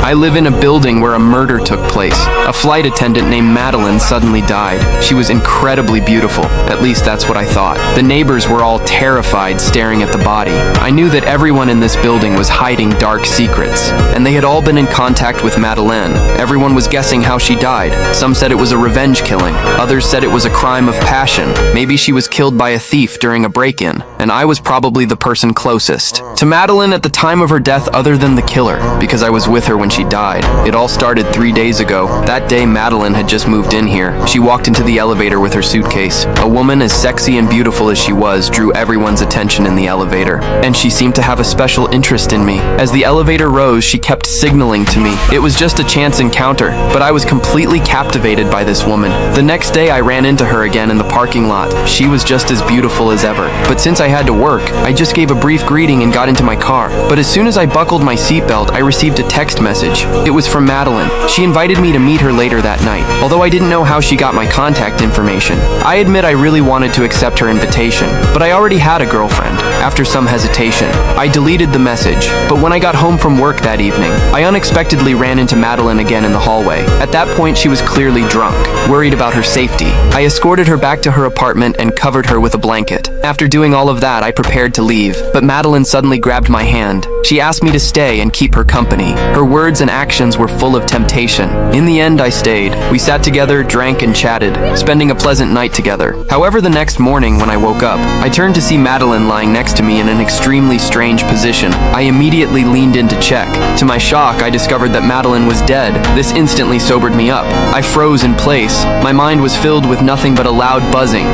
I live in a building where a murder took place. A flight attendant named Madeleine suddenly died. She was incredibly beautiful. At least that's what I thought. The neighbors were all terrified, staring at the body. I knew that everyone in this building was hiding dark secrets, and they had all been in contact with Madeleine. Everyone was guessing how she died. Some said it was a revenge killing. Others said it was a crime of passion. Maybe she was killed by a thief during a break-in, and I was probably the person closest to Madeleine at the time of her death other than the killer, because I was with her when she died. It all started 3 days ago. That day, Madeleine had just moved in here. She walked into the elevator with her suitcase. A woman as sexy and beautiful as she was drew everyone's attention in the elevator, and she seemed to have a special interest in me. As the elevator rose, she kept signaling to me. It was just a chance encounter, but I was completely captivated by this woman. The next day, I ran into her again in the parking lot. She was just as beautiful as ever. But since I had to work, I just gave a brief greeting and got into my car. But as soon as I buckled my seatbelt, I received a text message. It was from Madeleine. She invited me to meet her later that night, although I didn't know how she got my contact information. I admit I really wanted to accept her invitation, but I already had a girlfriend. After some hesitation, I deleted the message. But when I got home from work that evening, I unexpectedly ran into Madeleine again in the hallway. At that point, she was clearly drunk, worried about her safety. I escorted her back to her apartment and covered her with a blanket. After doing all of that, I prepared to leave, but Madeleine suddenly grabbed my hand. She asked me to stay and keep her company. Her words and actions were full of temptation. In the end, I stayed. We sat together, drank, and chatted, spending a pleasant night together. However, the next morning when I woke up, I turned to see Madeleine lying next to me in an extremely strange position. I immediately leaned in to check. To my shock, I discovered that Madeleine was dead. This instantly sobered me up. I froze in place. My mind was filled with nothing but a loud buzzing.